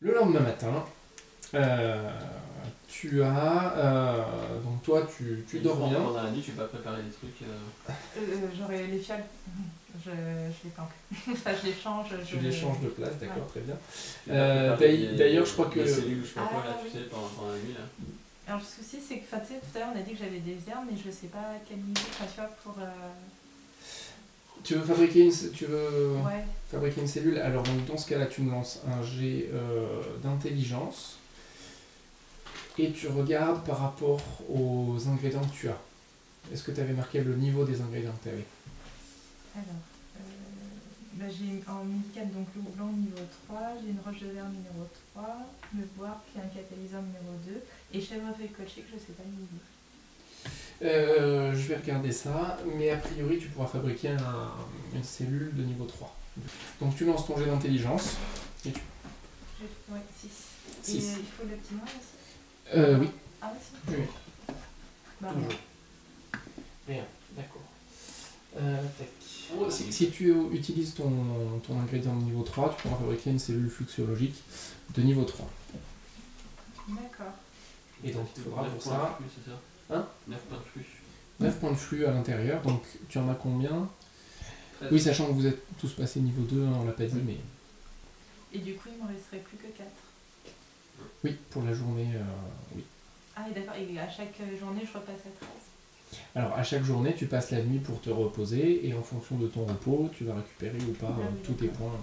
Le lendemain matin, tu as... donc toi, tu dors bien. Pendant la nuit, tu peux pas préparer des trucs. J'aurai les fioles. Je les planque. Enfin, je les change. Tu les changes de place, d'accord, très bien. D'ailleurs, D'ailleurs, je crois que... Les cellules ou je sais pas quoi, là, oui. tu sais, pendant la nuit, là. Alors, le souci, c'est que, tu sais, tout à l'heure, on a dit que j'avais des herbes, mais je sais pas à quel niveau, tu vois, pour... Tu veux fabriquer Ouais. fabriquer une cellule? Alors, donc, dans ce cas-là, tu me lances un jet d'intelligence et tu regardes par rapport aux ingrédients que tu as. Est-ce que tu avais marqué le niveau des ingrédients que tu avais? Alors, j'ai en médical donc l'eau blanc niveau 3, j'ai une roche de verre numéro 3, le bois puis un catalyseur numéro 2, et chèvrefeuille coachée que je sais pas le niveau. Je vais regarder ça, mais a priori tu pourras fabriquer une cellule de niveau 3. Donc tu lances ton jet d'intelligence. Ouais, 6. 6. Et il faut le petit noir aussi? Oui. Ah aussi. Oui. Bah, Toujours. Bien, d'accord. Si tu utilises ton ingrédient de niveau 3, tu pourras fabriquer une cellule fluxiologique de niveau 3. D'accord. Et donc il te faudra pour ça... Flux, c'est ça. Hein? 9 points de flux. 9 points de flux à l'intérieur, donc tu en as combien? 13. Oui, sachant que vous êtes tous passés niveau 2, hein, on l'a pas dit, mais... Et du coup, il me resterait plus que 4. Oui, pour la journée, oui. Ah, et d'accord, et à chaque journée, je repasse à 13. Alors à chaque journée, tu passes la nuit pour te reposer, et en fonction de ton repos, tu vas récupérer ou pas tous tes points.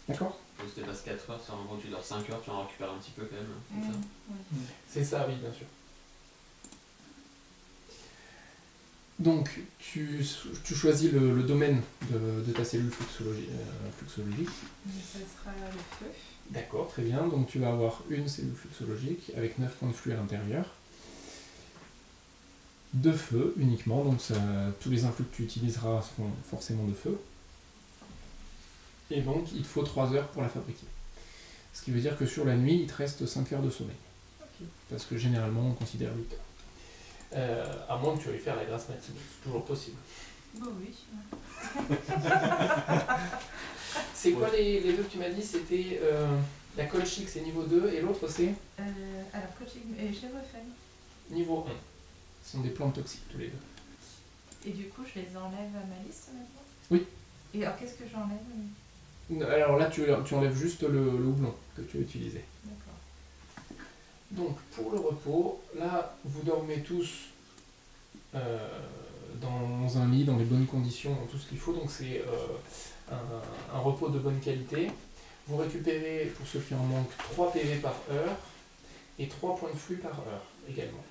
D'accord? Si tu passes 4 heures, c'est en gros tu dors 5 heures, tu en récupères un petit peu quand même. C'est ça. Ouais. C'est ça, oui, bien sûr. Donc, tu choisis le domaine de ta cellule fluxologique. Mais ça sera le feu. D'accord, très bien. Donc, tu vas avoir une cellule fluxologique avec 9 points de flux à l'intérieur. De feu uniquement, donc tous les influx que tu utiliseras seront forcément de feu. Et donc, il te faut 3 heures pour la fabriquer. Ce qui veut dire que sur la nuit, il te reste 5 heures de sommeil. Okay. Parce que généralement, on considère 8 heures. À moins que tu veuilles faire la grasse matinée, c'est toujours possible. Bon, oui. C'est quoi les deux que tu m'as dit? C'était la colchique, c'est niveau 2, et l'autre c'est Alors, coaching et chèvrefeuille. niveau 1. Ce sont des plantes toxiques tous les deux. Et du coup, je les enlève à ma liste maintenant? Oui. Et alors, qu'est-ce que j'enlève? Alors là, tu enlèves juste le houblon que tu as utilisé. D'accord. Donc, pour le repos, là, vous dormez tous dans un lit, dans les bonnes conditions, dans tout ce qu'il faut. Donc, c'est un repos de bonne qualité. Vous récupérez, pour ceux qui en manquent, 3 PV par heure et 3 points de flux par heure également.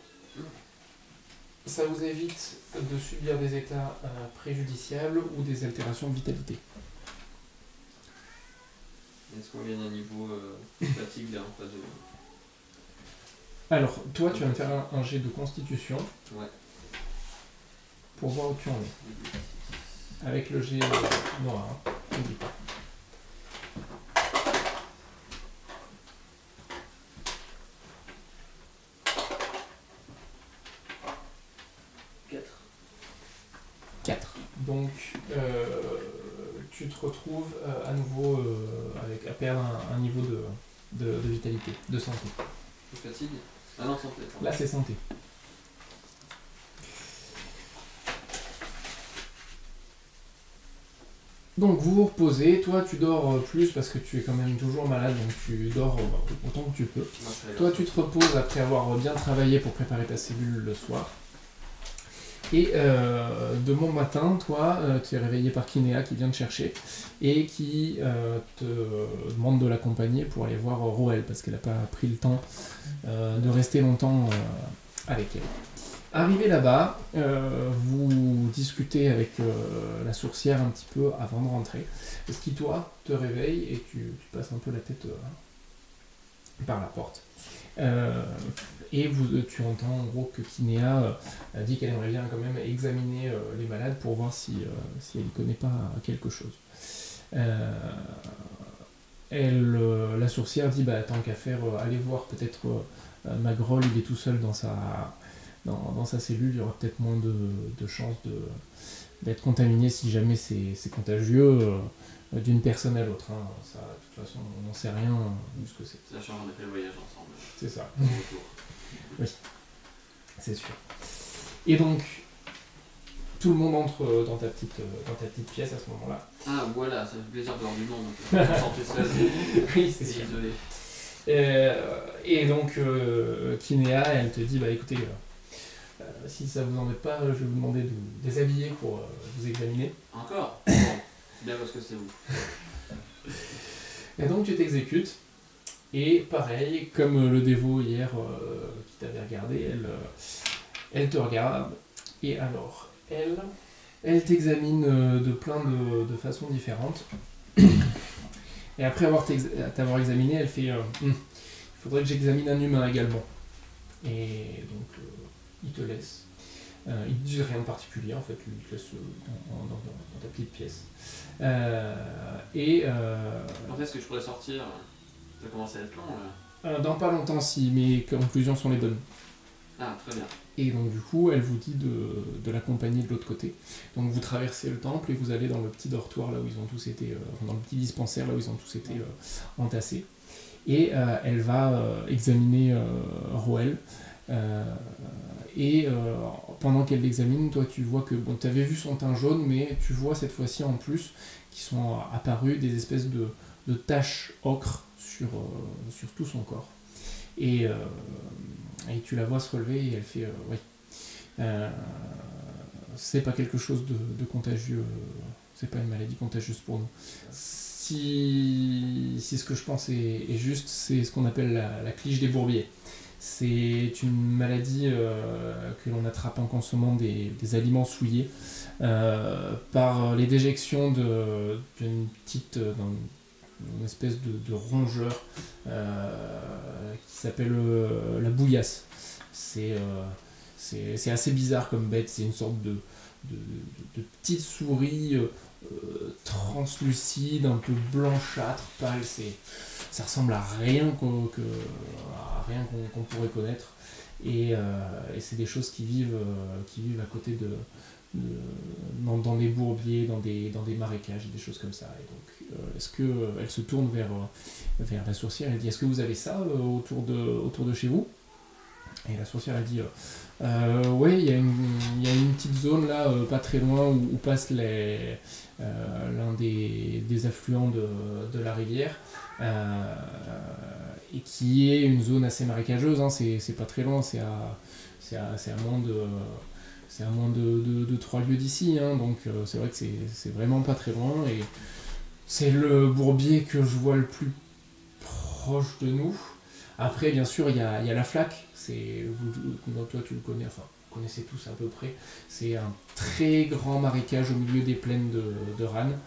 Ça vous évite de subir des états préjudiciables ou des altérations de vitalité. Est-ce qu'on gagne un niveau fatigue là en phase de... Alors, toi, tu vas me faire un jet de constitution. Ouais. Pour voir où tu en es. Avec le jet noir, hein. N'oublie pas. Donc, tu te retrouves à nouveau à perdre un niveau de vitalité, de santé. Fatigue? Ah non, santé. Là, c'est santé. Donc, vous vous reposez. Toi, tu dors plus parce que tu es quand même toujours malade, donc tu dors autant que tu peux. Toi, tu te reposes après avoir bien travaillé pour préparer ta cellule le soir. Et de bon matin, toi, tu es réveillé par Kinéa qui vient te chercher et qui te demande de l'accompagner pour aller voir Roel parce qu'elle n'a pas pris le temps de rester longtemps avec elle. Arrivé là-bas, vous discutez avec la sourcière un petit peu avant de rentrer, ce qui toi te réveille et tu passes un peu la tête par la porte. Et tu entends en gros que Kinéa dit qu'elle aimerait bien quand même examiner les malades pour voir si elle ne connaît pas quelque chose. La sourcière dit tant qu'à faire, allez voir peut-être Magrol, il est tout seul dans dans sa cellule, il y aura peut-être moins de chances d'être contaminé si jamais c'est contagieux d'une personne à l'autre. Hein. Ça, de toute façon, on n'en sait rien de ce que c'est. Ça change, on a fait le voyage ensemble. C'est ça. Au retour. Oui, c'est sûr. Et donc, tout le monde entre dans ta petite pièce à ce moment-là. Ah voilà, ça fait plaisir de voir du monde. On se sentait seul. Oui, c'est sûr. Isolé. Et donc, Kinéa, elle te dit, bah écoutez, si ça vous embête pas, je vais vous demander de vous déshabiller pour vous examiner. Encore bon, c'est bien parce que c'est vous. Et donc tu t'exécutes, et pareil, comme le dévot hier qui t'avait regardé, elle te regarde, et alors, elle t'examine de plein de façons différentes. Et après t'avoir examiné, elle fait il faudrait que j'examine un humain également. Et donc il te laisse. Il te dit rien de particulier en fait, il te laisse dans ta petite pièce. Quand est-ce que je pourrais sortir? Ça commence à être long là. Dans pas longtemps si mes conclusions sont les bonnes. Ah très bien. Et donc du coup elle vous dit de l'accompagner de l'autre côté. Donc vous traversez le temple et vous allez dans le petit dortoir là où ils ont tous été, dans le petit dispensaire là où ils ont tous été entassés. Et elle va examiner Roel. Pendant qu'elle l'examine, toi tu vois que bon, tu avais vu son teint jaune, mais tu vois cette fois-ci en plus qui sont apparues des espèces de taches ocre sur tout son corps. Et tu la vois se relever et elle fait oui. C'est pas quelque chose de contagieux, c'est pas une maladie contagieuse pour nous. Si ce que je pense est juste, c'est ce qu'on appelle la cliche des bourbiers. C'est une maladie que l'on attrape en consommant des aliments souillés par les déjections d'une espèce de rongeur qui s'appelle la bouillasse. C'est assez bizarre comme bête, c'est une sorte de petite souris translucide, un peu blanchâtre, pâle, ça ressemble à rien qu'on pourrait connaître, et c'est des choses qui vivent à côté dans des bourbiers, dans des marécages, des choses comme ça. Et donc, est-ce qu'elle se tourne vers la sourcière, elle dit: est-ce que vous avez ça autour de chez vous? Et la sorcière elle dit oui, il y a une petite zone là, pas très loin, où passe l'un des affluents de la rivière, et qui est une zone assez marécageuse, hein, c'est pas très loin, c'est à moins de 3 lieues d'ici, hein, donc c'est vrai que c'est vraiment pas très loin, et c'est le bourbier que je vois le plus proche de nous. Après, bien sûr, il y a la flaque. Toi, tu le connais, enfin, vous connaissez tous à peu près. C'est un très grand marécage au milieu des plaines de Rannes,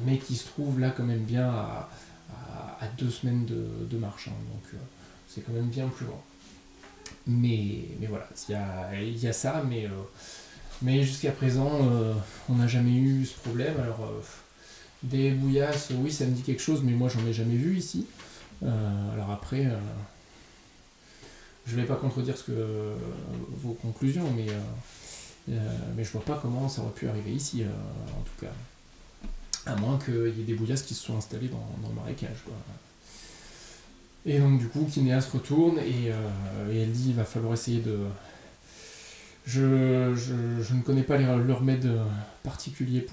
mais qui se trouve là quand même bien à 2 semaines de marche. Hein, donc, c'est quand même bien plus loin. Mais voilà, il y a ça, mais jusqu'à présent, on n'a jamais eu ce problème. Alors, des bouillasses, oui, ça me dit quelque chose, mais moi, j'en ai jamais vu ici. Alors après, je ne vais pas contredire vos conclusions, mais je vois pas comment ça aurait pu arriver ici, en tout cas. À moins qu'il y ait des bouillasses qui se sont installées dans le marécage, quoi. Et donc du coup, Kinéa se retourne et elle dit: il va falloir essayer de... Je ne connais pas le remède particulier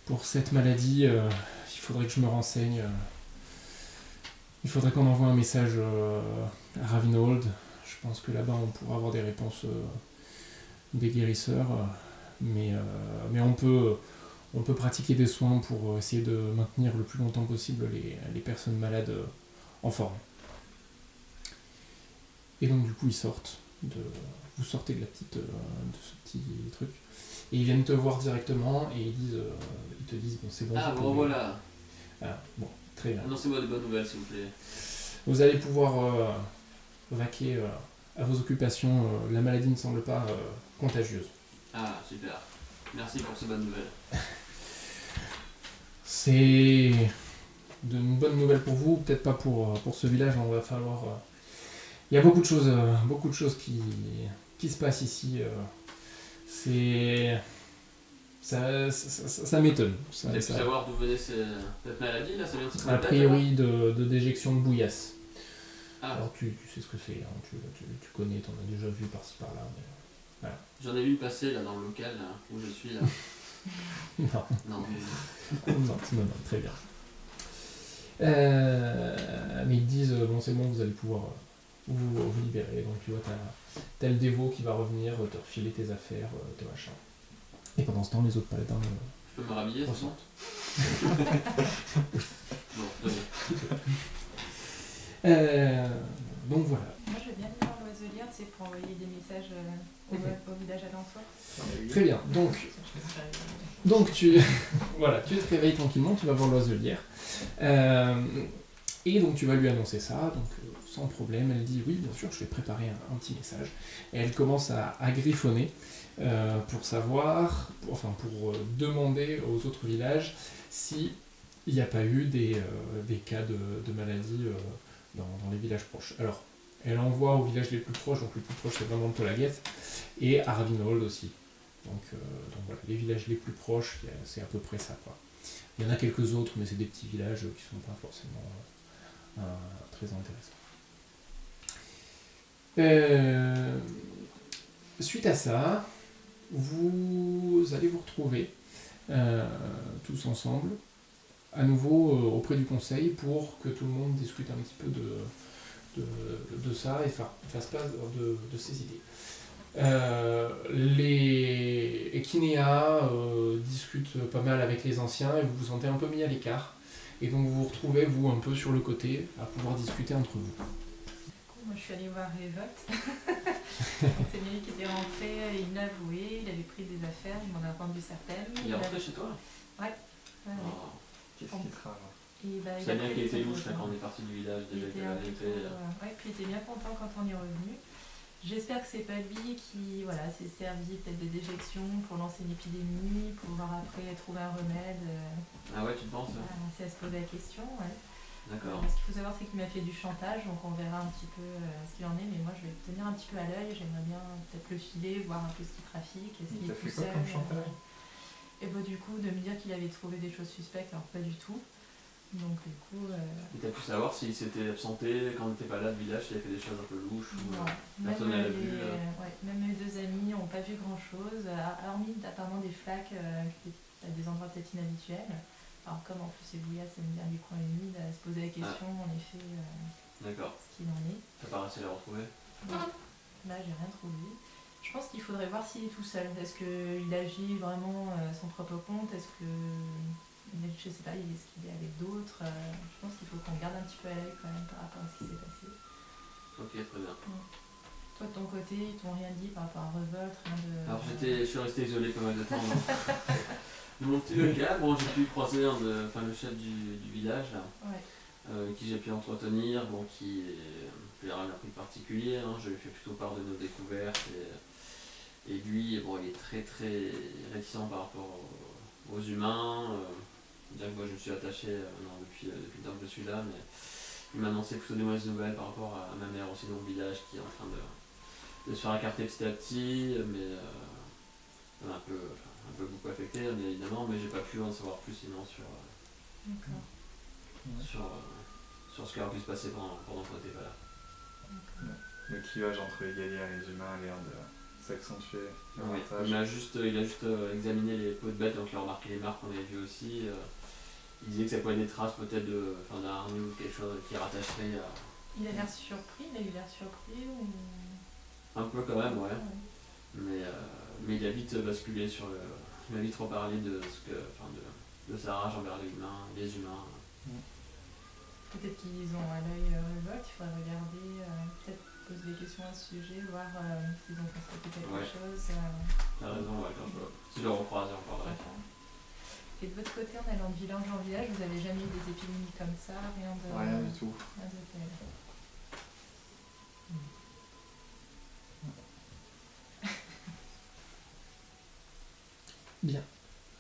pour cette maladie. Il faudrait que je me renseigne. Il faudrait qu'on envoie un message à Ravenhold. Je pense que là-bas on pourra avoir des réponses des guérisseurs, mais on peut pratiquer des soins pour essayer de maintenir le plus longtemps possible les personnes malades en forme. Et donc du coup ils sortent, vous sortez de ce petit truc, et ils viennent te voir directement et ils te disent bon, c'est bon. Ah bon, voilà. Ah, bon. Très bien. Annoncez-moi de bonnes nouvelles, s'il vous plaît. Vous allez pouvoir vaquer à vos occupations. La maladie ne semble pas contagieuse. Ah, super. Merci pour ces bonnes nouvelles. C'est une bonne nouvelle pour vous, peut-être pas pour ce village. On va falloir Il y a beaucoup de choses qui se passent ici. Ça m'étonne. Vous avez pu savoir d'où venait cette maladie là, ça vient de cette A priori de déjection de bouillasse. Ah. Alors tu sais ce que c'est, hein, tu connais, t'en as déjà vu par-ci par-là. Mais... Voilà. J'en ai vu passer là dans le local là, où je suis là. Non. Non. non, très bien. Mais ils disent, bon c'est bon, vous allez pouvoir vous libérer. Donc tu vois, t'as le dévot qui va revenir, te refiler tes affaires, tes machins. Et pendant ce temps, les autres paladins... Je peux me rhabiller, ça ressentent. Bon, très bien. Donc voilà. Moi, je vais bien aller voir l'oiselière, c'est pour envoyer des messages au village alentour. Très bien. Donc tu, voilà, tu te réveilles tranquillement, tu vas voir l'oiselière. Et donc tu vas lui annoncer ça, donc sans problème. Elle dit oui, bien sûr, je vais préparer un petit message. Et elle commence à griffonner pour savoir, pour demander aux autres villages s'il n'y a pas eu des cas de maladie dans les villages proches. Alors, elle envoie aux villages les plus proches, donc le plus proche c'est vraiment Tolaguet, et Arvinhold aussi. Donc voilà, les villages les plus proches, c'est à peu près ça, quoi. Il y en a quelques autres, mais c'est des petits villages qui sont pas forcément très intéressants. Suite à ça, vous allez vous retrouver tous ensemble, à nouveau auprès du conseil, pour que tout le monde discute un petit peu de ça et fasse part de ses idées. Les Equinéas discutent pas mal avec les anciens et vous vous sentez un peu mis à l'écart. Et donc vous vous retrouvez, vous, un peu sur le côté, à pouvoir discuter entre vous. Moi, je suis allée voir Révolte. C'est lui qui était rentré, il l'a avoué, il avait pris des affaires, il m'en a vendu certaines. Il est rentré chez toi? Ouais. Oh. Qu'est-ce qui te rend? C'est bien qu'il était louche quand on est parti du village, déjà qu'il avait été... Ouais, puis il était bien content quand on est revenu. J'espère que c'est pas lui qui s'est servi peut-être de déjection pour lancer une épidémie, pour pouvoir après trouver un remède. Ah ouais, tu penses? C'est à se poser la question, ouais. D'accord. Ce qu'il faut savoir, c'est qu'il m'a fait du chantage, donc on verra un petit peu ce qu'il en est, mais moi je vais tenir un petit peu à l'œil, j'aimerais bien peut-être le filer, voir un peu ce qu'il trafique. Est-ce qu'il est tout seul, comme chantage? Et bah du coup, de me dire qu'il avait trouvé des choses suspectes, alors pas du tout. Donc du coup... Et t'as pu savoir s'il s'était absenté quand on n'était pas là, le village, s'il avait fait des choses un peu louches ou personne n'a vu même mes deux amis n'ont pas vu grand-chose, hormis apparemment des flaques à des endroits peut-être inhabituels. Alors comme en plus c'est bouillasse, ça me vient du coin humide, à se poser la question en effet D'accord. ce qu'il en est. T'as pas réussi à les retrouver? Là j'ai rien trouvé. Je pense qu'il faudrait voir s'il est tout seul. Est-ce qu'il agit vraiment à son propre compte? Est-ce que... Je sais pas, est-ce qu'il est avec d'autres? Je pense qu'il faut qu'on garde un petit peu à l'œil quand même par rapport à ce qui s'est passé. Ok, très bien. Toi de ton côté, ils t'ont rien dit par rapport à Révolte, rien de... Alors je suis resté isolé pas mal de temps. De mon petit local, bon, j'ai pu croiser le chef du village là, qui j'ai pu entretenir, bon, qui n'a rien appris de particulier, hein. Je lui ai fait plutôt part de nos découvertes et lui, bon, il est très très réticent par rapport aux humains. Bien que moi je me suis attaché depuis le temps que je suis là, mais il m'a annoncé plutôt des mauvaises nouvelles par rapport à ma mère aussi dans le village qui est en train de se faire écarter petit à petit, mais un peu beaucoup affecté bien évidemment, mais j'ai pas pu en savoir plus sinon sur ce qui aurait pu se passer pendant qu'on n'était pas là. Le clivage entre les guerriers et les humains a l'air de s'accentuer. Oui, il a juste examiné les peaux de bêtes, donc il a remarqué les marques qu'on avait vues aussi. Il disait que ça pouvait être des traces peut-être d'un harnais ou quelque chose qui rattacherait à... Il a l'air surpris, il a eu l'air surpris ou... Un peu quand même, ouais. Mais il a vite basculé sur le... Il m'a vite reparlé de sa rage envers les humains. Peut-être qu'ils ont à l'œil Révolte, il faudrait regarder, peut-être poser des questions à ce sujet, voir s'ils ont constaté quelque chose. T'as raison, ouais, si je le recroise, j'en parlerai. Et de votre côté, en allant de village en village, vous n'avez jamais eu des épidémies comme ça? Rien du tout. Rien de tel. Bien.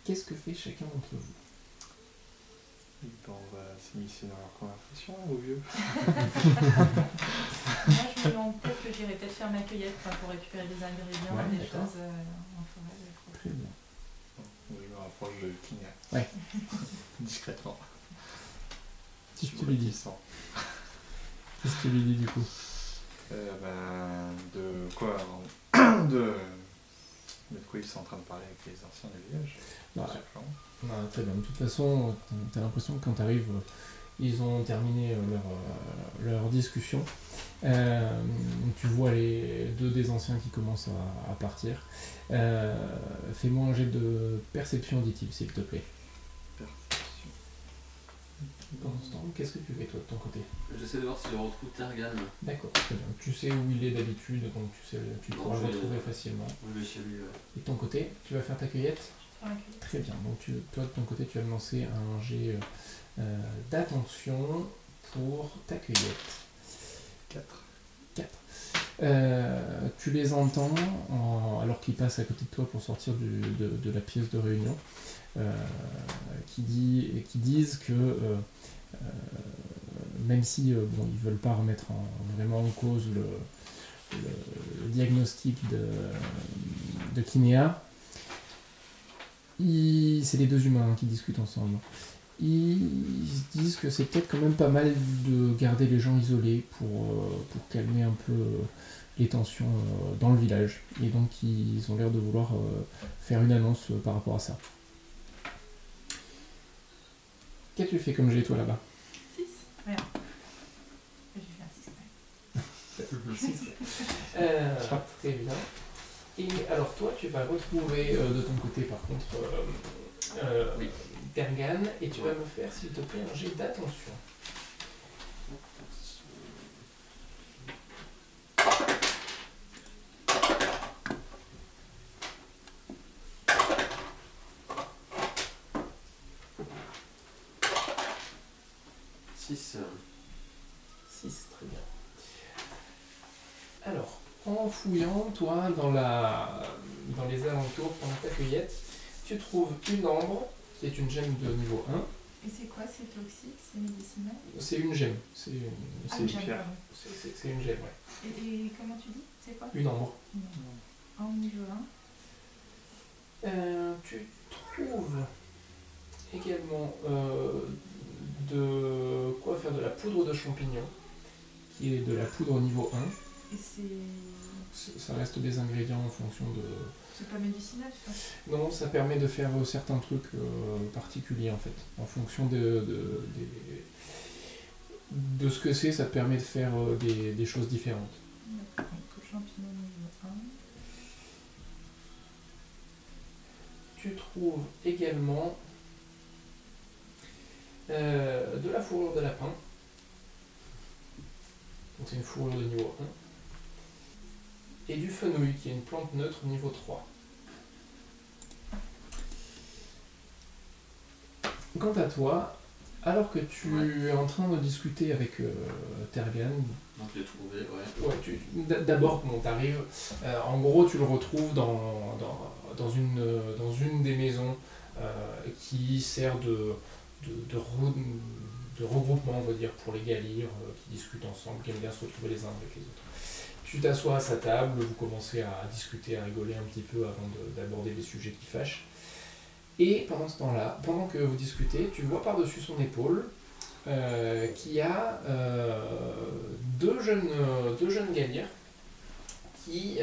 Qu'est-ce que fait chacun d'entre vous? Bon, on va s'immiscer dans leur conversation, au vieux. Moi, je me demande peut-être que j'irai peut-être faire ma cueillette pour récupérer des ingrédients, Ouais, des d'accord. choses en forêt. Très bien. Je me rapproche de Kinia. Ouais. Discrètement. Qu'est-ce que tu lui dis? Qu'est-ce que tu lui dis du coup? De quoi de quoi ils sont en train de parler avec les anciens du village. Bah, tout simplement. Très bien. De toute façon, t'as l'impression que quand t'arrives, ils ont terminé leur discussion. Tu vois les deux des anciens qui commencent à partir. Fais-moi un jet de perception auditive, s'il te plaît. Perception. Pendant ce temps, qu'est-ce que tu fais toi de ton côté? J'essaie de voir si je retrouve Tergan. D'accord, très bien. Tu sais où il est d'habitude, donc tu pourras le retrouver facilement. Je vais chez lui, ouais. Et de ton côté, tu vas faire ta cueillette? Okay. Très bien. Donc toi de ton côté, tu vas me lancer un jet d'attention pour ta cueillette. 4. Tu les entends alors qu'ils passent à côté de toi pour sortir de la pièce de réunion, qui disent que même si ils veulent pas remettre vraiment en cause le diagnostic de Kinéa, c'est les deux humains qui discutent ensemble. Ils se disent que c'est peut-être quand même pas mal de garder les gens isolés pour calmer un peu les tensions dans le village. Et donc ils ont l'air de vouloir faire une annonce par rapport à ça. Qu'as-tu fait comme jet toi là-bas? 6. Rien. J'ai fait un 6. 6. Très bien. Et alors toi tu vas retrouver de ton côté par contre Oui. Tergan, et tu vas me faire s'il te plaît un jet d'attention. Six. 6, très bien. Alors, en fouillant, toi, dans les alentours, pendant ta cueillette, tu trouves une ambre, qui est une gemme de niveau 1. Et c'est quoi? C'est toxique? C'est médicinal? C'est une gemme. C'est une gemme, pierre. pardon. c'est une gemme, ouais. Et comment tu dis? C'est quoi? Une ambre. En niveau 1. Tu trouves également de quoi faire de la poudre de champignon, qui est de la poudre niveau 1. Et Ça reste des ingrédients en fonction de... c'est pas médicinal ça? Non, ça permet de faire certains trucs particuliers en fait. En fonction de ce que c'est, ça te permet de faire des choses différentes. D'accord, donc champignon niveau 1. Tu trouves également de la fourrure de lapin. Donc c'est une fourrure de niveau 1. Et du fenouil, qui est une plante neutre niveau 3. Quant à toi, alors que tu es en train de discuter avec Tergan, Donc je l'ai trouvé, ouais. ouais, d'abord, bon, t'arrives, en gros tu le retrouves dans une des maisons qui sert de regroupement, on va dire, pour les galires qui discutent ensemble, qui aiment bien se retrouver les uns avec les autres. Tu t'assois à sa table, vous commencez à discuter, à rigoler un petit peu avant d'aborder des sujets qui fâchent. Et pendant ce temps-là, pendant que vous discutez, tu vois par-dessus son épaule qu'il y a deux jeunes galires qui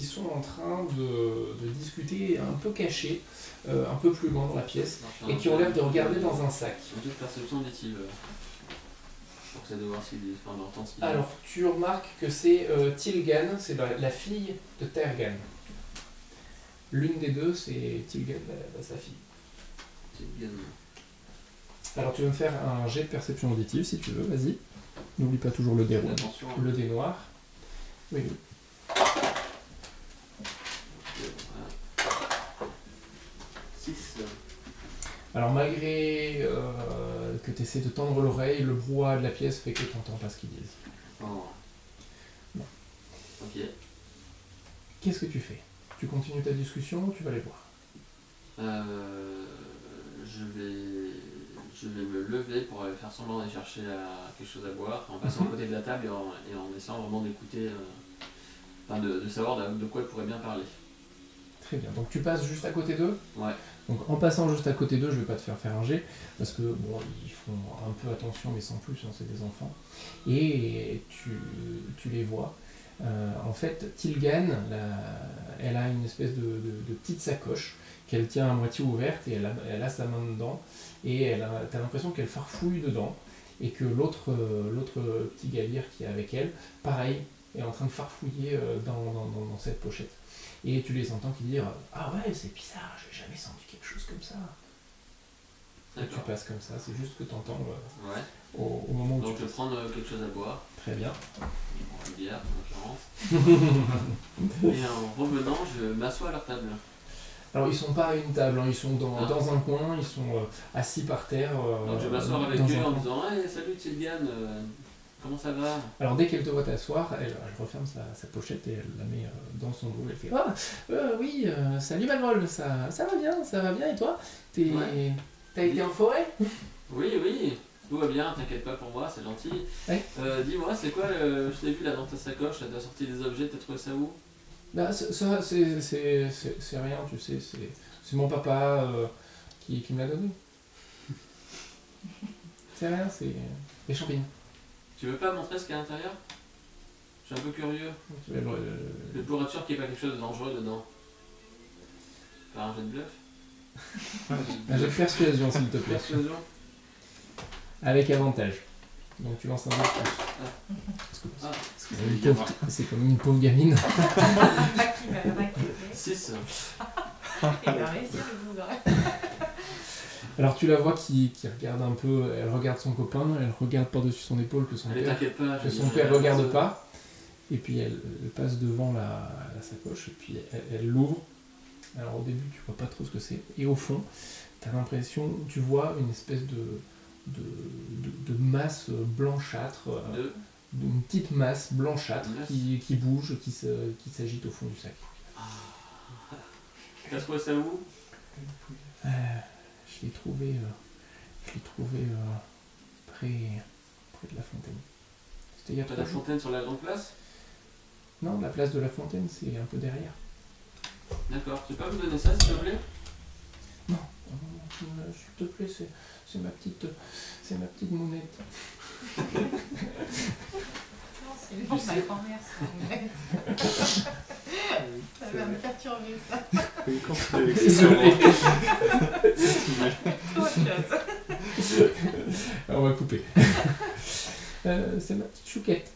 sont en train de discuter un peu cachés, un peu plus loin dans la pièce, et qui ont l'air de regarder dans un sac. Un jeu de perception auditive. Pour que ça de voir s'il est enfin, d'entendre ce qu'il dit. Alors, tu remarques que c'est Tilgan, c'est la fille de Tergan. L'une des deux, c'est Tilgan, sa fille. Tilgan. Alors, tu vas me faire un jet de perception auditive, si tu veux, vas-y. N'oublie pas toujours le dé rouge. Attention. Le dé noir. Oui. Voilà. 6. Alors, malgré que tu essaies de tendre l'oreille, le brouhaha de la pièce fait que tu n'entends pas ce qu'ils disent. Oh. Non. Ok. Qu'est-ce que tu fais? Tu continues ta discussion ou tu vas les voir? Je vais je vais me lever pour aller faire semblant d'aller chercher quelque chose à boire, en passant à côté de la table et en essayant vraiment d'écouter, de savoir de quoi ils pourraient bien parler. Très bien, donc tu passes juste à côté d'eux. Ouais. Donc en passant juste à côté d'eux, je vais pas te faire un jet, parce que bon, ils font un peu attention, mais sans plus, hein, c'est des enfants. Et tu les vois. En fait, Tilgan, elle a une espèce de petite sacoche qu'elle tient à moitié ouverte et elle a sa main dedans. Et t'as l'impression qu'elle farfouille dedans. Et que l'autre petit gaillard qui est avec elle, pareil, est en train de farfouiller dans cette pochette. Et tu les entends qui dire « Ah ouais, c'est bizarre, j'ai jamais senti quelque chose comme ça. » Et tu passes comme ça, c'est juste ce que tu entends au moment où donc je vais prendre quelque chose à boire. Très bien. Une bière, en l'occurrence. Et en revenant, je m'assois à leur table. Alors ils sont pas à une table, hein, ils sont dans un coin, ils sont assis par terre. Donc je m'assois avec eux en disant « Hey, salut Tilgan, comment ça va ?» Alors dès qu'elle te voit t'asseoir, elle referme sa pochette et elle la met dans son dos. Elle fait « Ah, oui, salut Malvol, ça va bien et toi? T'as été en forêt ?» Oui, tout va bien, t'inquiète pas pour moi, c'est gentil. Ouais. Dis-moi, c'est quoi, je t'ai vu là dans ta sacoche, t'as sorti des objets, t'as trouvé ça où? Bah, ça c'est rien, tu sais, c'est mon papa qui me l'a donné. C'est rien, c'est des champignons. Tu veux pas montrer ce qu'il y a à l'intérieur? Je suis un peu curieux. Pour être sûr qu'il n'y ait pas quelque chose de dangereux dedans. Faire un jet de bluff? Un jet de persuasion, s'il te plaît. Persuasion? Avec avantage. Donc tu lances un peu plus. C'est comme une pauvre gamine. Qui va m'inquiéter. 6. Il va réussir le bougre. Alors tu la vois qui regarde un peu, elle regarde son copain, elle regarde par-dessus son épaule que son père regarde pas. Et puis elle passe devant la sacoche et puis elle l'ouvre. Alors au début tu vois pas trop ce que c'est. Et au fond, t'as l'impression, tu vois une espèce de masse blanchâtre, une petite masse blanchâtre qui bouge, qui s'agite au fond du sac. T'as trouvé ça où? Je l'ai trouvé près de la fontaine. C'était il y a 3 jours. La fontaine sur la grande place? Non, la place de la fontaine, c'est un peu derrière. D'accord, tu peux pas me donner ça s'il te plaît? Non, s'il te plaît, c'est ma petite monette. Non, c'est le nom de ma grand-mère, ça. Ça va me perturber, ça. Désolé. Autre chose. On va couper. C'est ma petite chouquette.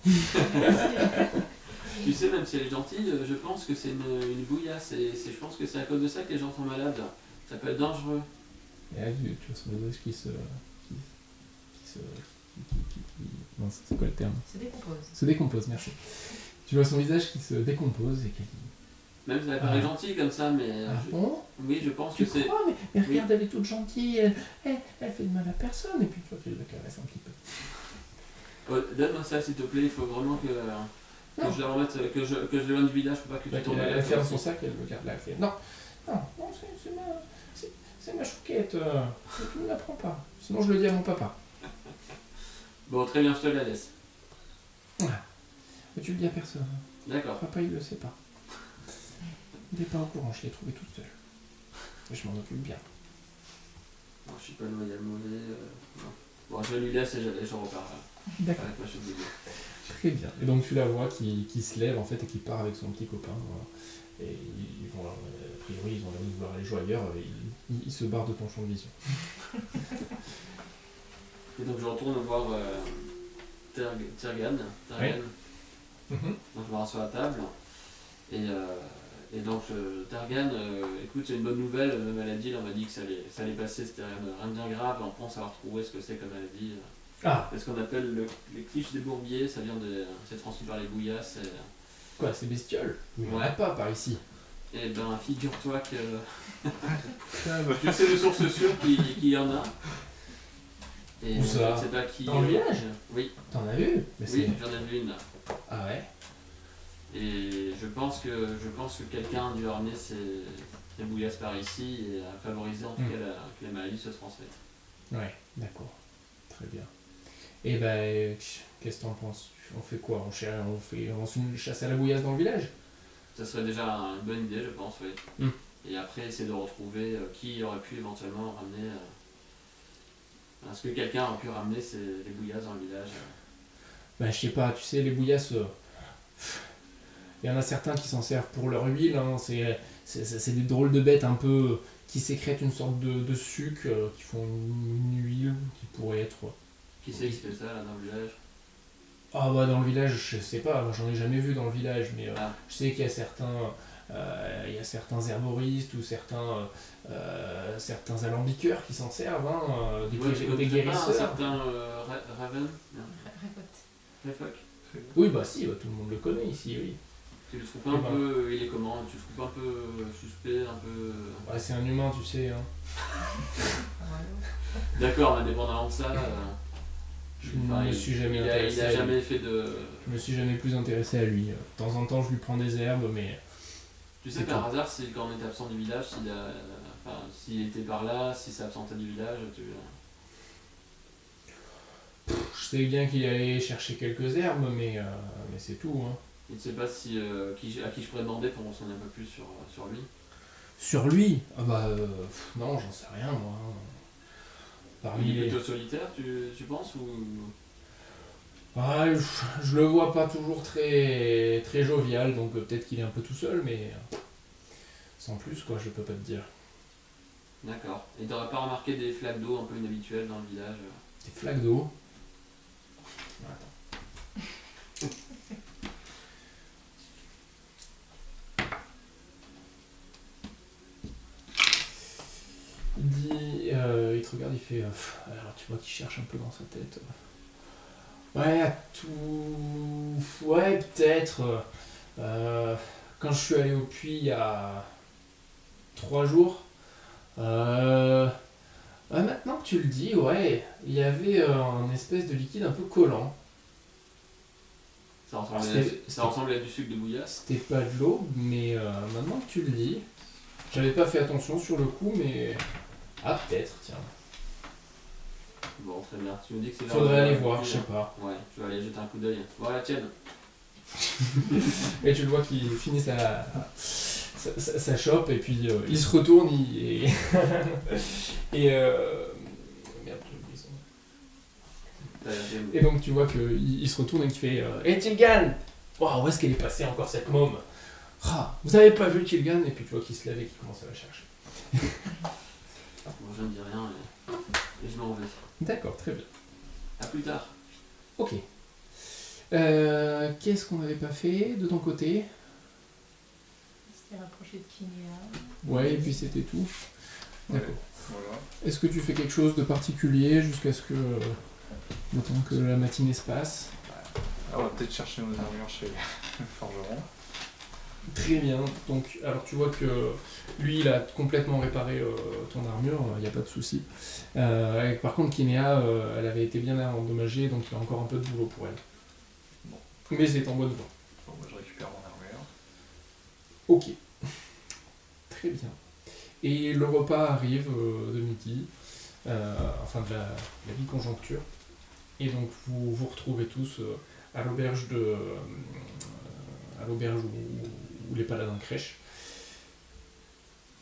Tu sais, même si elle est gentille, je pense que c'est une bouillasse. Je pense que c'est à cause de ça que les gens sont malades. Ça peut être dangereux. Et là, tu vois son visage qui se... Non, c'est quoi le terme? Se décompose. Se décompose, merci. Tu vois son visage qui se décompose et qu'elle dit... Même si elle paraît gentille comme ça, mais... Bon oui, je pense tu que c'est... crois, mais regarde, elle est toute gentille, elle fait de mal à personne, et puis tu vois qu'elle le caresse un petit peu. Donne-moi ça s'il te plaît, il faut vraiment que je la remette, que je l'éloigne du village pour pas que tu tombes malade. Elle ferme son sac, elle le garde là, elle fait non, c'est ma chouquette, tu ne la prends pas, sinon je le dis à mon papa. Bon, très bien, je te la laisse. Mais tu le dis à personne. D'accord. Papa il le sait pas. Il n'est pas au courant, je l'ai trouvé toute seule. Et je m'en occupe bien. Non, je suis pas loyal mauvais. Non. Bon, je lui laisse et je repars. D'accord. Avec ma chute de gueule. Très bien. Et donc tu la vois qui se lève en fait et qui part avec son petit copain. Voilà. Et ils vont, a priori, ils ont l'air de vouloir aller jouer ailleurs. Et ils se barrent de ton champ de vision. Et donc je retourne voir Tirgan. Oui. Donc je me rassois à table. Et donc Tirgan, écoute, c'est une bonne nouvelle, la maladie, on m'a dit que ça allait passer, c'était rien de bien grave, on pense avoir trouvé ce que c'est comme maladie. C'est ce qu'on appelle les cliches des bourbiers, c'est transmis par les bouillasses. Quoi, c'est bestiole? Il n'y en a pas par ici. Et ben figure-toi que je sais de sources sûres qu'il y en a. Et où ça? Je sais pas qui. Dans le village? Oui. T'en as vu? Oui, j'en ai vu une là. Ah ouais? Et je pense que quelqu'un a dû ramener ces bouillasses par ici et a favorisé en tout cas que la maladie se transmette. Ouais. D'accord, très bien. Et ben, qu'est-ce que t'en penses? On fait quoi? On lance une chasse à la bouillasse dans le village? Ça serait déjà une bonne idée, je pense, oui. Et après, essayer de retrouver qui aurait pu éventuellement ramener. Est-ce que quelqu'un aurait pu ramener les bouillasses dans le village? Ben, je sais pas, tu sais, les bouillasses, il y en a certains qui s'en servent pour leur huile, hein, c'est des drôles de bêtes un peu qui sécrètent une sorte de sucre, qui font une huile qui pourrait être... Qui c'est qui fait ça là dans le village? Ah bah dans le village, je sais pas, j'en ai jamais vu dans le village, mais je sais qu'il y a certains herboristes ou certains alambiqueurs qui s'en servent, hein, des guérisseurs. Un certain Raven? Refoc? Oui bah si, tout le monde le connaît ici, oui. Tu le trouves pas un peu, il est comment? Tu le trouves un peu suspect, un peu... Ouais, c'est un humain, tu sais. Hein. D'accord, mais indépendamment de ça... Je me suis jamais intéressé. Il a jamais fait de... Je me suis jamais plus intéressé à lui. De temps en temps, je lui prends des herbes, mais... Tu sais par hasard, quand on était absent du village, s'il était par là, s'il s'est absenté du village, Je sais bien qu'il allait chercher quelques herbes, mais c'est tout. Hein. Et tu sais pas à qui je pourrais demander pour en savoir un peu plus sur lui? Sur lui? Ah bah... non, j'en sais rien, moi. Il est plutôt solitaire, tu penses, ou... Ah, je le vois pas toujours très, très jovial, donc peut-être qu'il est un peu tout seul, mais... sans plus, quoi, je peux pas te dire. D'accord. Et t'aurais pas remarqué des flaques d'eau un peu inhabituelles dans le village? Des flaques d'eau? Attends. Il te regarde, il fait... alors tu vois qu'il cherche un peu dans sa tête. Ouais, tout... Ouais, peut-être. Quand je suis allé au puits il y a 3 jours, maintenant que tu le dis, ouais, il y avait un espèce de liquide un peu collant. Ça ressemblait à du sucre de bouillasse? C'était pas de l'eau, mais maintenant que tu le dis, j'avais pas fait attention sur le coup, mais... Ah, peut-être, tiens. Bon, très bien. Tu me dis que c'est... Faudrait aller voir, je sais pas. Ouais, je vais aller jeter un coup d'œil. Voilà, tienne. Et tu le vois qu'il finit sa chope, et puis il se retourne, et... Merde, j'ai oublié son nom. Et donc tu vois qu'il se retourne et qu'il fait Hey Tilgan! Wow, où est-ce qu'elle est passée encore cette môme? Ah, vous avez pas vu Tilgan? Et puis tu vois qu'il se lève et qu'il commence à la chercher. Bon, je ne dis rien et je m'en vais. D'accord, très bien. A plus tard. Ok. Qu'est-ce qu'on n'avait pas fait de ton côté? C'était rapproché de Kinéa. Ouais, et puis c'était tout. D'accord. Ouais, voilà. Est-ce que tu fais quelque chose de particulier jusqu'à ce que... le temps que la matinée se passe? On va peut-être chercher nos armures chez le forgeron. Très bien. Donc, alors tu vois que lui, il a complètement réparé ton armure, il n'y a pas de souci. Par contre, Kinéa, elle avait été bien endommagée, donc il y a encore un peu de boulot pour elle. Bon. Mais c'est en bonne voie. Bon, moi je récupère mon armure. Ok. Très bien. Et le repas arrive de midi, enfin de la mi-conjoncture. Et donc vous vous retrouvez tous à l'auberge où les paladins crèchent.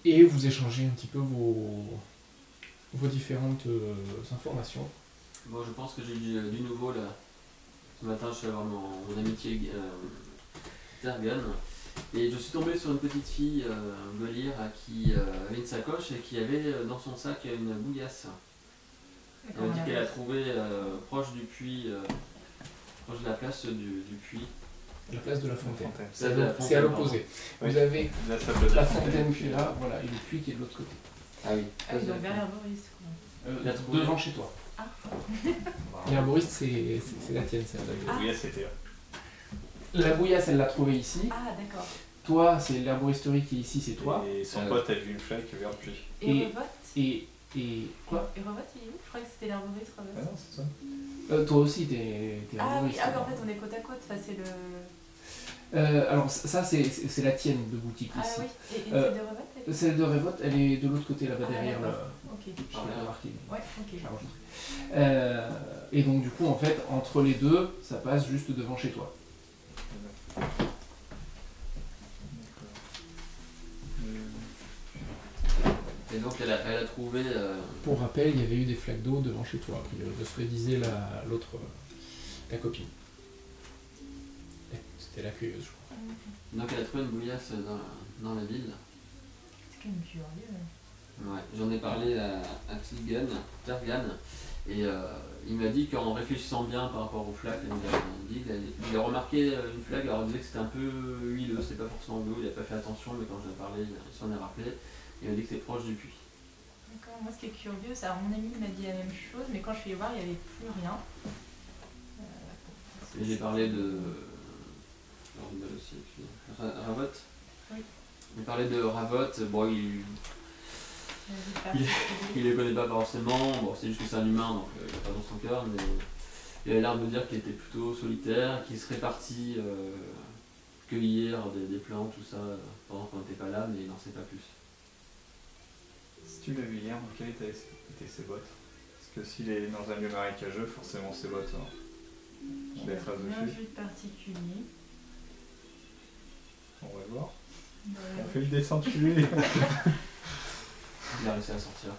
Et vous échangez un petit peu vos différentes informations. Bon, je pense que j'ai du nouveau là. Ce matin, je suis allé voir mon amitié Tergan. Et je suis tombé sur une petite fille, Golir, qui avait une sacoche et qui avait dans son sac une bouillasse. Elle m'a dit qu'elle a trouvé proche du puits, proche de la place du puits. La place de la fontaine. C'est à l'opposé. Oui. Vous avez La fontaine qui est là, voilà, et le puits qui est de l'autre côté. Ah oui. Donc vers l'herboriste. Devant chez toi. Ah. L'herboriste, c'est la tienne, celle Ah. Oui, c'était là. La bouillasse, elle l'a trouvée ici. Ah, d'accord. Toi, c'est l'herboristerie qui est ici, c'est toi. Et son pote a vu une flaque vers le puits. Et Revote Et quoi? Et Revote, il est où? Je croyais que c'était l'herboriste, Revote. Ah non, c'est ça. Toi aussi, t'es Ah oui, herboriste. en fait on est côte à côte, enfin, c'est le... Alors ça, c'est la tienne de boutique Ah ici. oui, et celle de Revote Celle de Revote, elle est de l'autre côté là-bas Ah, derrière. d'accord. Ok. ok. Je l'ai remarqué. Ouais, ok. Je l'ai enregistré. Et donc du coup, en fait, entre les deux, ça passe juste devant chez toi. Et donc elle a trouvé... Pour rappel, il y avait eu des flaques d'eau devant chez toi, a priori, de ce que disait l'autre, la copine. C'était la cueilleuse, je crois. Donc elle a trouvé une bouillasse dans la ville. C'est quand même curieux. Ouais, j'en ai parlé à Tergan, et il m'a dit qu'en réfléchissant bien par rapport aux flaques, il a remarqué une flaque, alors il disait que c'était un peu huileux, c'est pas forcément de l'eau, il n'a pas fait attention, mais quand j'en ai parlé, il s'en est rappelé, il m'a dit que c'était proche du puits. D'accord, moi ce qui est curieux, c'est mon ami m'a dit la même chose, mais quand je suis allée voir, il n'y avait plus rien. Et j'ai parlé de... Ravot. Oui. Il parlait de Ravot, bon il les connaît pas forcément, bon c'est juste que c'est un humain donc il n'a pas dans son cœur, mais il a l'air de me dire qu'il était plutôt solitaire, qu'il serait parti cueillir des plantes, tout ça, pendant qu'on n'était pas là, mais il n'en sait pas plus. Si tu l'as vu hier, dans quel état étaient ses bottes? Parce que s'il est dans un lieu marécageux, forcément ses bottes ont des traces rien dessus. vu de particulier. On va voir. Ouais. On fait le descente chez lui. Il a réussi à sortir.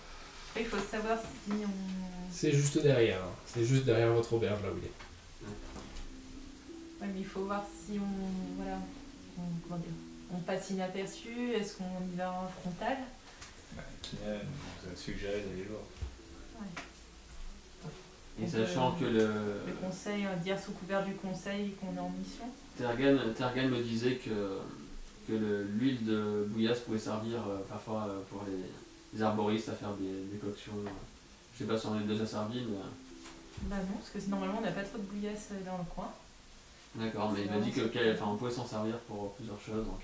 Il faut savoir si on... C'est juste derrière, hein. C'est juste derrière votre auberge, là où il est. Ouais, mais il faut voir si on... Voilà. Comment dire, on passe inaperçu, est-ce qu'on y va en frontal? Kina nous a suggéré d'aller voir. Et sachant que le conseil, dire sous couvert du conseil qu'on est en mission. Tergan me disait que l'huile de bouillasse pouvait servir parfois pour les arboristes à faire des décoctions. Je sais pas si on est déjà servi, mais... Bah non, parce que normalement on n'a pas trop de bouillasse dans le coin. D'accord, mais il m'a dit on pouvait s'en servir pour plusieurs choses, donc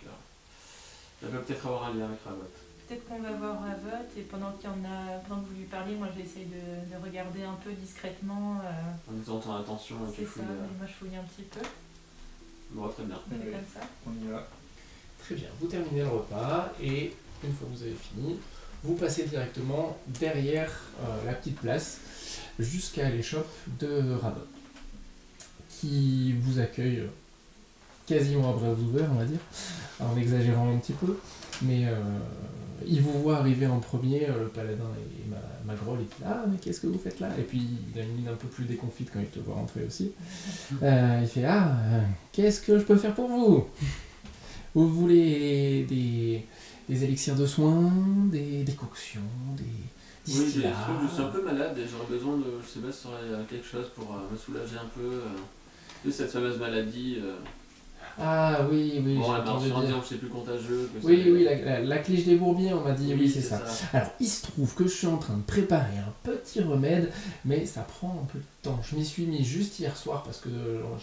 ça peut peut-être avoir un lien avec Ravot. Peut-être qu'on va voir Ravot, et pendant que vous lui parliez, moi je vais essayer de regarder un peu discrètement. En faisant ton attention et tu fouilles. Mais moi je fouille un petit peu. Bon, très bien. On fait comme ça. On y va. Très bien, vous terminez le repas et une fois que vous avez fini, vous passez directement derrière la petite place jusqu'à l'échoppe de Ravot, qui vous accueille quasiment à bras ouverts, on va dire, en exagérant un petit peu, mais il vous voit arriver en premier, le paladin et Magrol, il dit « Ah, mais qu'est-ce que vous faites là ?» Et puis il a une mine un peu plus déconfite quand il te voit rentrer aussi. Il fait « Ah, qu'est-ce que je peux faire pour vous ? Vous voulez des élixirs de soins, des décoctions, des distillats ?» Oui, je suis un peu malade et j'aurais besoin de, je sais pas si ça aurait quelque chose pour me soulager un peu de cette fameuse maladie. Ah oui, bon, j'ai entendu dire. Que c'est plus contagieux. Que oui, la cliche des bourbiers, on m'a dit, oui, c'est ça. ça. Alors, il se trouve que je suis en train de préparer un petit remède, mais ça prend un peu de temps. Je m'y suis mis juste hier soir, parce que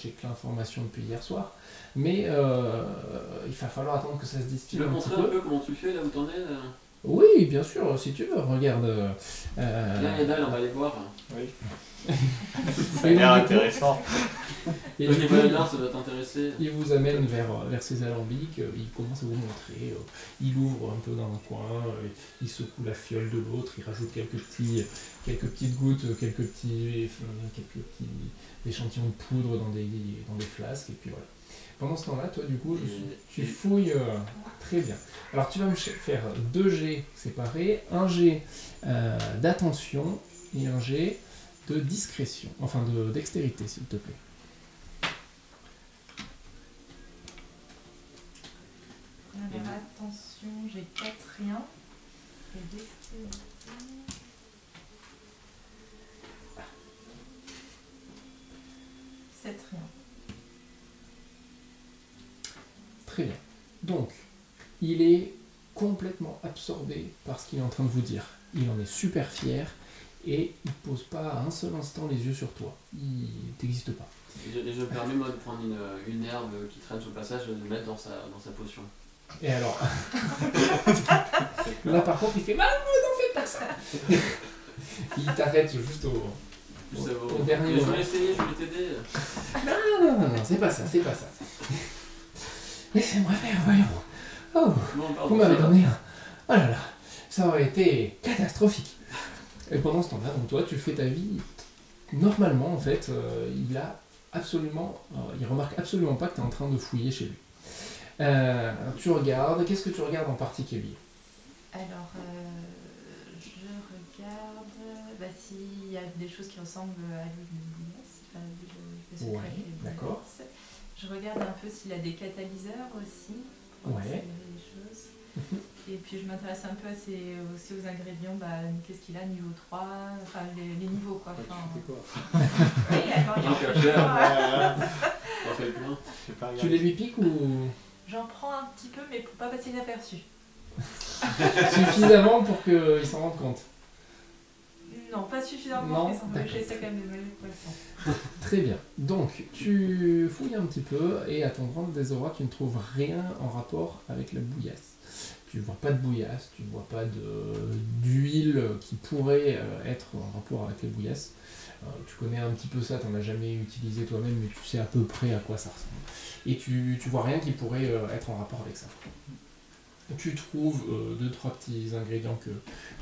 j'ai que l'information depuis hier soir, mais il va falloir attendre que ça se distille un petit peu. Tu veux montrer un peu comment tu fais, là où t'en es Oui, bien sûr, si tu veux, regarde. Viens, Yadal, on va aller voir. Oui. Ça a l'air intéressant. Et le du coup, baladin, ça doit t'intéresser. il vous amène vers ses alambics, il commence à vous montrer, il ouvre un peu dans un coin, il secoue la fiole de l'autre, il rajoute quelques petites gouttes, quelques petits échantillons de poudre dans des flasques, et puis voilà. Pendant ce temps-là, toi du coup, tu fouilles très bien. Alors tu vas me faire 2 jets séparés, un jet d'attention et un jet de discrétion, enfin de dextérité s'il te plaît. Alors attention, j'ai 4 rien. Et dextérité. 7 rien. Très bien. Donc, il est complètement absorbé par ce qu'il est en train de vous dire. Il en est super fier et il ne pose pas un seul instant les yeux sur toi. Il n'existe pas. Et je me permets moi de prendre une herbe qui traîne sur le passage et de le mettre dans sa potion. Et alors, là par contre il fait « Maman, n'en fais pas ça !» Il t'arrête juste au dernier moment. Je moment. vais essayer, je vais t'aider. Non, c'est pas ça, c'est pas ça. Laissez-moi faire, voyons. Oh, Bon, vous m'avez donné un... Oh là là, ça aurait été catastrophique. Et pendant ce temps-là, donc toi, tu fais ta vie normalement, en fait, il remarque absolument pas que tu es en train de fouiller chez lui. Tu regardes, qu'est-ce que tu regardes en particulier? Alors, je regarde s'il y a des choses qui ressemblent à l'huile de bouillasse. Ouais, d'accord. Je regarde un peu s'il a des catalyseurs aussi. Ouais. Des choses. Et puis je m'intéresse un peu aussi aux ingrédients, qu'est-ce qu'il a niveau 3, enfin les niveaux quoi. Oui, alors On fait plein. Tu les lui piques ou... J'en prends un petit peu mais pour pas passer inaperçu. Suffisamment pour qu'il s'en rende compte. Non, pas suffisamment, mais j'essaie quand même de donner le poisson. Très bien. Donc, tu fouilles un petit peu et à ton grand désarroi, tu ne trouves rien en rapport avec la bouillasse. Tu vois pas de bouillasse, tu vois pas d'huile qui pourrait être en rapport avec la bouillasse. Tu connais un petit peu ça, tu n'en as jamais utilisé toi-même, mais tu sais à peu près à quoi ça ressemble. Et tu vois rien qui pourrait être en rapport avec ça. Tu trouves 2-3 petits ingrédients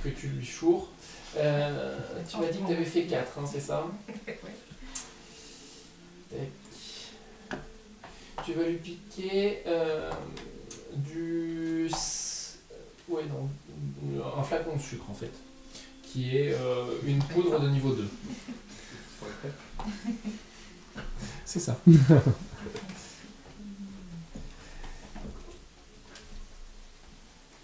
que tu lui choures. Tu m'as dit que tu avais fait 4, hein, c'est ça? Oui. Tu vas lui piquer un flacon de sucre en fait, qui est une poudre de niveau 2. C'est ça.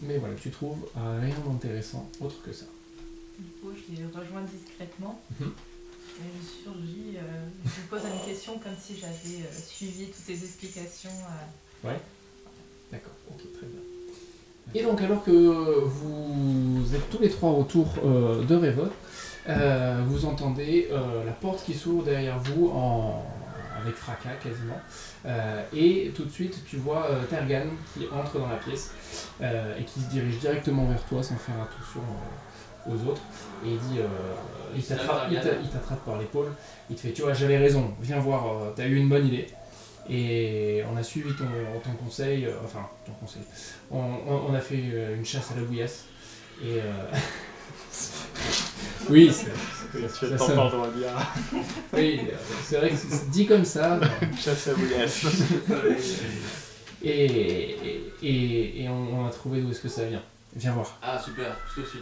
Mais voilà, tu trouves rien d'intéressant autre que ça. Du coup, je les rejoins discrètement. Et je surgis, je lui pose une question comme si j'avais suivi toutes ces explications. Ouais. D'accord, ok, très bien. Et donc, alors que vous êtes tous les trois autour de Révolte, vous entendez la porte qui s'ouvre derrière vous avec fracas quasiment. Et tout de suite, tu vois Tergan qui entre dans la pièce et qui se dirige directement vers toi sans faire attention aux autres. Et il dit, il t'attrape par l'épaule, il te fait, tu vois, j'avais raison, viens voir, t'as eu une bonne idée. Et on a suivi ton conseil, on a fait une chasse à la bouillasse. Et oui, tu as pas le droit de dire. Oui, c'est vrai que c'est dit comme ça. Chasse à la bouillasse. Et on a trouvé d'où est-ce que ça vient. Viens voir. Ah super, je te suis.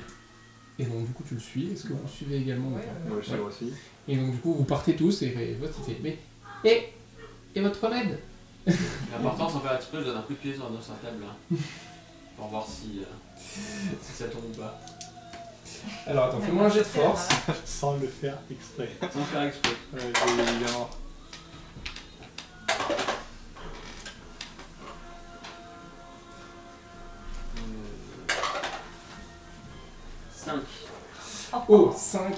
Et donc du coup tu le suis. Est-ce que vous suivez également? Moi je suis aussi. Et donc du coup vous partez tous et votre il fait mais et votre remède? L'important sans faire exprès, je donne un coup de pied sur sa table là. Pour voir si ça tombe ou pas. Alors attends, fais-moi un jet de force. Sans le faire exprès. Sans faire exprès. Évidemment. 5. Oh, 5.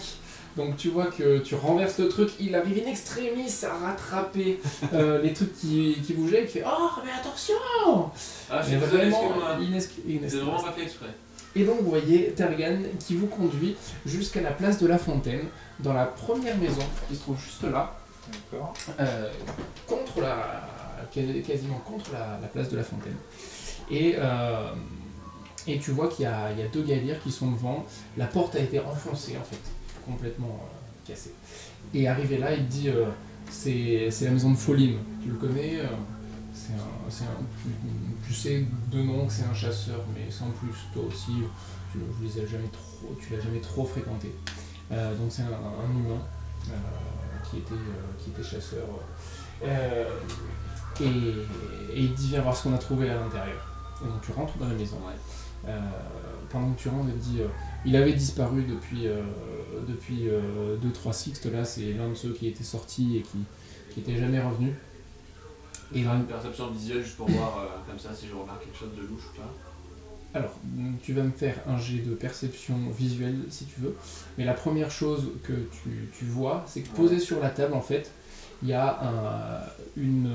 Donc tu vois que tu renverses le truc, il arrive in extremis à rattraper les trucs qui bougeaient, il fait « Oh, mais attention !» Ah, mais vraiment c'est vraiment pas fait exprès. Et donc vous voyez Tergan qui vous conduit jusqu'à la place de la Fontaine, dans la première maison qui se trouve juste là, quasiment contre la place de la Fontaine. Et tu vois qu'il y a 2 galères qui sont devant, la porte a été enfoncée en fait, complètement cassée. Et arrivé là, il te dit c'est la maison de Foline, tu le connais, tu sais de nom que c'est un chasseur, mais sans plus, toi aussi, tu l'as jamais trop fréquenté. Donc c'est un humain qui était chasseur. Et il te dit viens voir ce qu'on a trouvé à l'intérieur. Et donc tu rentres dans la maison. Pendant que tu rentres, il te dit il avait disparu depuis 2-3 sixtes. Là, c'est l'un de ceux qui était sorti et qui était jamais revenu. Et une perception visuelle juste pour voir comme ça si je remarque quelque chose de louche ou pas. Alors, tu vas me faire un jet de perception visuelle si tu veux, mais la première chose que tu vois, c'est que posé sur la table en fait, il y a une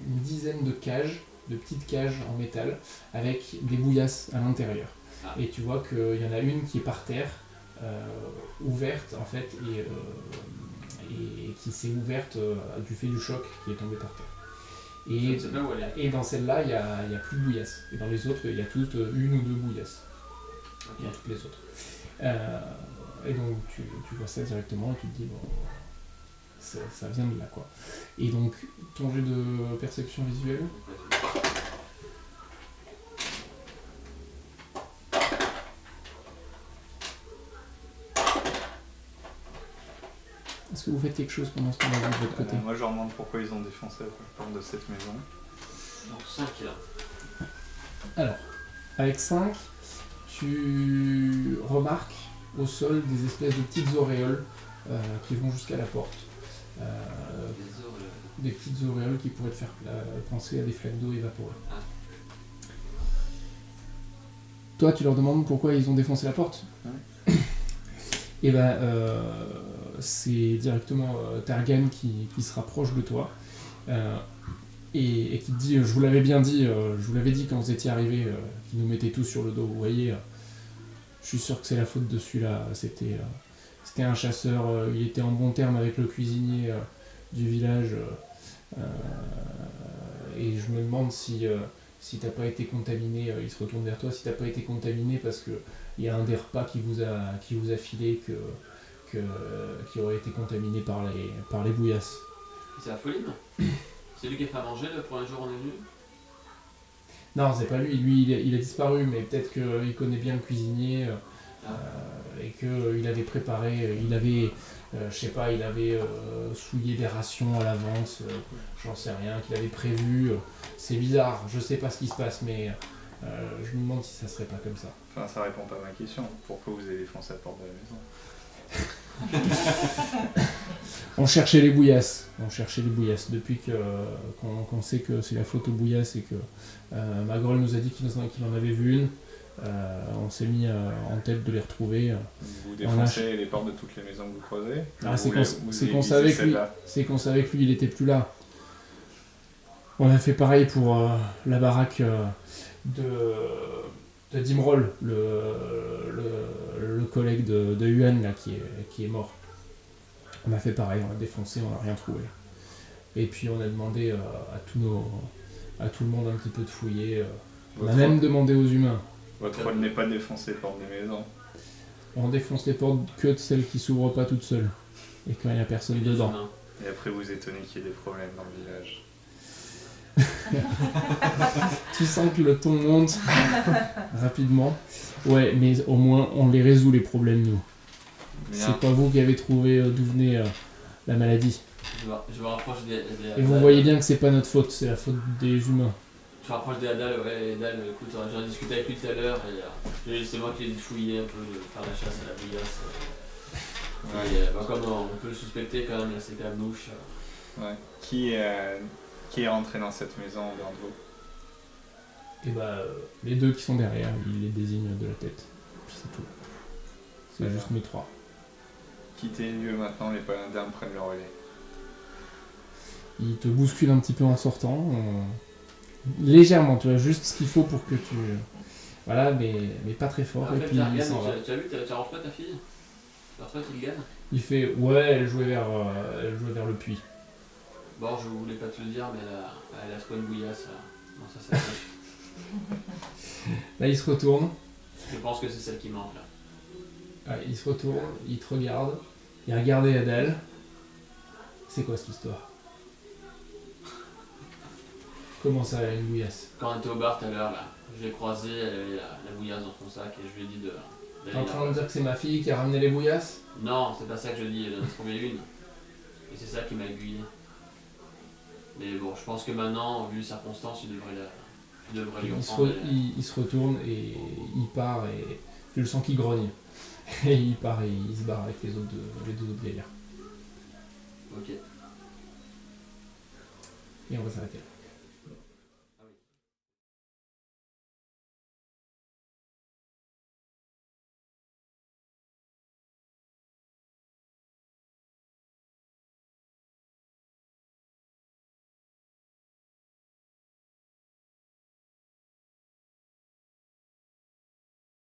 dizaine de cages, de petites cages en métal avec des bouillasses à l'intérieur. Ah. Et tu vois qu'il y en a une qui est par terre, ouverte en fait, et qui s'est ouverte du fait du choc qui est tombé par terre. Et, Je ne sais pas où elle est. et dans celle-là, il n'y a plus de bouillasse. Et dans les autres, il y a toutes une ou deux bouillasses. Ok. Dans toutes les autres. Et donc tu vois ça directement et tu te dis, bon, ça vient de là, quoi. Et donc, ton jet de perception visuelle, est-ce que vous faites quelque chose pendant ce temps-là de votre côté? Moi je leur demande pourquoi ils ont défoncé la porte de cette maison. Donc 5 là. Alors, avec 5, tu remarques au sol des espèces de petites auréoles qui vont jusqu'à la porte. Des petites auréoles qui pourraient te faire penser à des flaques d'eau évaporées. Ah. Toi, tu leur demandes pourquoi ils ont défoncé la porte? Ouais. Et ben, c'est directement Targan qui se rapproche de toi et qui te dit, je vous l'avais bien dit, je vous l'avais dit quand vous étiez arrivés, qu'ils nous mettaient tous sur le dos. Vous voyez, je suis sûr que c'est la faute de celui-là. C'était un chasseur, il était en bon terme avec le cuisinier du village. Et je me demande si t'as pas été contaminé, il se retourne vers toi, si t'as pas été contaminé parce que il y a un des repas qui vous a filé qui aurait été contaminé par les bouillasses. C'est la folie, non? C'est lui qui a fait à manger le premier jour où on est venu? Non, c'est pas lui, il a disparu, mais peut-être qu'il connaît bien le cuisinier et qu'il avait préparé, il avait souillé des rations à l'avance, j'en sais rien, qu'il avait prévu. C'est bizarre, je sais pas ce qui se passe, mais je me demande si ça serait pas comme ça. Enfin, ça répond pas à ma question. Pourquoi vous avez défoncé la porte de la maison? On cherchait les bouillasses. Depuis qu'on sait que c'est la faute aux bouillasses et que Magrol nous a dit qu'il en avait vu une, on s'est mis en tête de les retrouver. Vous défoncez les portes de toutes les maisons que vous croisez? C'est qu'on savait que lui il était plus là. On a fait pareil pour la baraque de Dimrol, le collègue de Yuan là, qui est mort. On a fait pareil, on l'a défoncé, on n'a rien trouvé. Et puis on a demandé à tout le monde un petit peu de fouiller. On a même demandé aux humains. Votre rôle n'est pas de défoncer les portes des maisons. On défonce les portes que de celles qui s'ouvrent pas toutes seules. Et quand il n'y a personne dedans. Et après vous étonnez qu'il y ait des problèmes dans le village. Tu sens que le ton monte rapidement. Ouais, mais au moins on les résout les problèmes nous. Bien. C'est pas vous qui avez trouvé d'où venait la maladie. Je me rapproche des Et vous voyez bien que c'est pas notre faute, c'est la faute des humains. Je me rapproche des Hadal, ouais, Hadal, écoute, j'en ai discuté avec lui tout à l'heure et c'est moi qui l'ai dit de fouiller un peu, de faire la chasse à la bouillasse. Ouais. Et comme on peut le suspecter quand même, c'est quand même louche. Ouais. Qui est rentré dans cette maison en dehors de vous? Et bah, les deux qui sont derrière, ils les désignent de la tête. Puis c'est tout. C'est D'accord. juste nous trois. Quittez le lieu maintenant, les paladins prennent le relais. Ils te bousculent un petit peu en sortant. Légèrement, tu vois, juste ce qu'il faut pour que tu... Voilà, mais pas très fort. En et fait, puis il s'en va. tu as vu, tu arranges pas ta fille? Tu as qu'il gagne? Il fait, ouais, elle jouait vers le puits. Bon, je voulais pas te le dire, mais elle a soit une bouillasse dans sa sacoche. Là, il se retourne. Je pense que c'est celle qui manque là. Ouais, il se retourne, il te regarde. Il a regardé Adèle. C'est quoi cette histoire? Comment ça, une bouillasse? Quand on était au bar tout à l'heure, là, je l'ai croisée, elle avait la bouillasse dans son sac et je lui ai dit T'es d'aller en train de dire que c'est ma fille qui a ramené les bouillasses? Non, c'est pas ça que je dis, elle en a trouvé une. Et c'est ça qui m'a aiguillé. Mais bon, je pense que maintenant, vu les circonstances, il devrait lui reprendre. Il se retourne et il part et tu le sens qu'il grogne. Et il part et il se barre avec les deux autres gaillards. Ok. Et on va s'arrêter là.